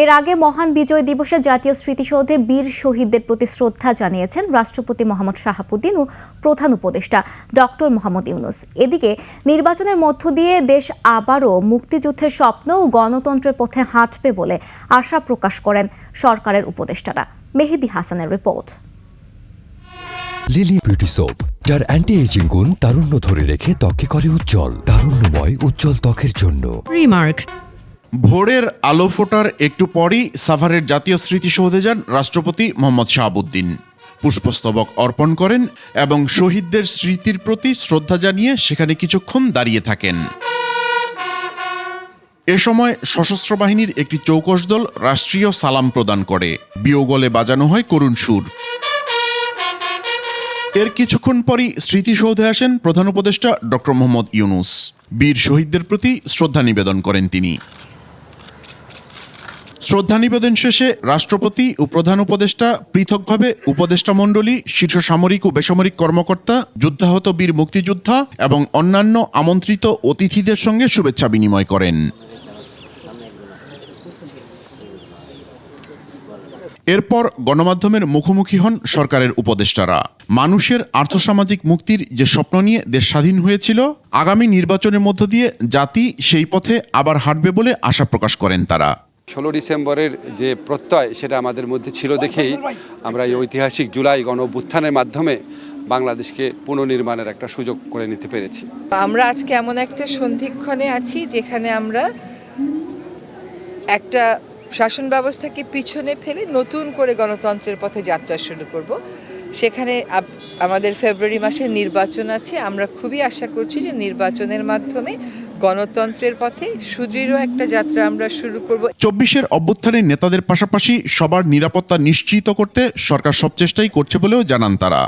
এর আগে মহান বিজয় দিবসে জাতীয় স্মৃতিসৌধে বীর শহীদদের প্রতি শ্রদ্ধা জানিয়েছেন রাষ্ট্রপতি মোহাম্মদ শাহাবুদ্দিন ও প্রধান উপদেষ্টা ডক্টর মোহাম্মদ ইউনূস। এদিকে নির্বাচনের মধ্য দিয়ে দেশ আবারও মুক্তিযুদ্ধের স্বপ্ন ও গণতন্ত্রের পথে হাঁটবে বলে আশা প্রকাশ করেন সরকারের উপদেষ্টারা। মেহেদী হাসানের রিপোর্ট। লিলি বিউটি সোপ, যার অ্যান্টি এজিং গুণ তারুণ্য ধরে রেখে ত্বকে করে উজ্জ্বল। তারুণ্যময় উজ্জ্বল ত্বকের জন্য রিমার্ক। ভোরের আলো ফোটার একটু পরই সাভারের জাতীয় স্মৃতিসৌধে যান রাষ্ট্রপতি মোহাম্মদ শাহাবুদ্দিন। পুষ্পস্তবক অর্পণ করেন এবং শহীদদের স্মৃতির প্রতি শ্রদ্ধা জানিয়ে সেখানে কিছুক্ষণ দাঁড়িয়ে থাকেন। এ সময় সশস্ত্র বাহিনীর একটি চৌকস দল রাষ্ট্রীয় সালাম প্রদান করে। বিয়োগলে বাজানো হয় করুণ সুর। এর কিছুক্ষণ পরই স্মৃতিসৌধে আসেন প্রধান উপদেষ্টা ডক্টর মোহাম্মদ ইউনূস। বীর শহীদদের প্রতি শ্রদ্ধা নিবেদন করেন তিনি। শ্রদ্ধা নিবেদন শেষে রাষ্ট্রপতি ও প্রধান উপদেষ্টা পৃথকভাবে উপদেষ্টা মণ্ডলী, শীর্ষ সামরিক ও বেসামরিক কর্মকর্তা, যুদ্ধাহত বীর মুক্তিযোদ্ধা এবং অন্যান্য আমন্ত্রিত অতিথিদের সঙ্গে শুভেচ্ছা বিনিময় করেন। এরপর গণমাধ্যমের মুখোমুখি হন সরকারের উপদেষ্টারা। মানুষের আর্থসামাজিক মুক্তির যে স্বপ্ন নিয়ে দেশ স্বাধীন হয়েছিল, আগামী নির্বাচনের মধ্য দিয়ে জাতি সেই পথে আবার হাঁটবে বলে আশা প্রকাশ করেন তারা। 16 ডিসেম্বরের যে প্রত্যয় সেটা আমাদের মধ্যে ছিল দেখেই আমরা এই ঐতিহাসিক জুলাই গণ অভ্যুত্থানের মাধ্যমে বাংলাদেশকে পুনর্নির্মাণের একটা সুযোগ করে নিতে পেরেছি। আমরা আজকে এমন একটা সন্ধিক্ষণে আছি যেখানে আমরা একটা শাসন ব্যবস্থাকে পিছনে ফেলে নতুন করে গণতন্ত্রের পথে যাত্রা শুরু করব। সেখানে আমাদের ফেব্রুয়ারি মাসে নির্বাচন আছে। আমরা খুবই আশা করছি যে নির্বাচনের মাধ্যমে গণতন্ত্রের পথে সুদৃঢ় একটা যাত্রা আমরা শুরু করব। 24-এর অভ্যুত্থানের নেতাদের পাশাপাশি সবার নিরাপত্তা নিশ্চিত করতে সরকার সব চেষ্টাই করছে বলেও জানান তারা।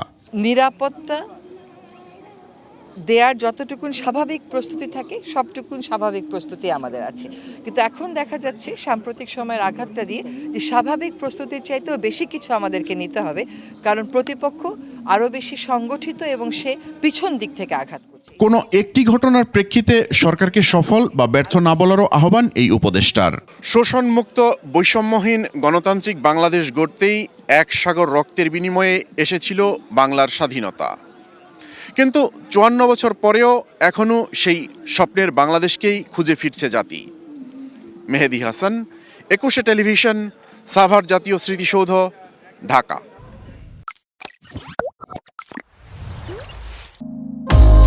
নিরাপত্তা দেয়ার যতটুকুন স্বাভাবিক প্রস্তুতি থাকে সবটুকুন স্বাভাবিক প্রস্তুতি আমাদের আছে, কিন্তু এখন দেখা যাচ্ছে সাম্প্রতিক সময়ের আঘাতটা দিয়ে যে স্বাভাবিক প্রস্তুতির চাইতেও বেশি কিছু আমাদেরকে নিতে হবে, কারণ প্রতিপক্ষ আরও বেশি সংগঠিত এবং সে পিছন দিক থেকে আঘাত করছে। কোনো একটি ঘটনার প্রেক্ষিতে সরকারকে সফল বা ব্যর্থ না বলারও আহ্বান এই উপদেষ্টার। শোষণমুক্ত বৈষম্যহীন গণতান্ত্রিক বাংলাদেশ গড়তেই এক সাগর রক্তের বিনিময়ে এসেছিল বাংলার স্বাধীনতা, কিন্তু 54 বছর পরেও এখনও সেই স্বপ্নের বাংলাদেশকেই খুঁজে ফিরছে জাতি। মেহেদী হাসান, 21 টেলিভিশন, সাভার জাতীয় স্মৃতিসৌধ, ঢাকা।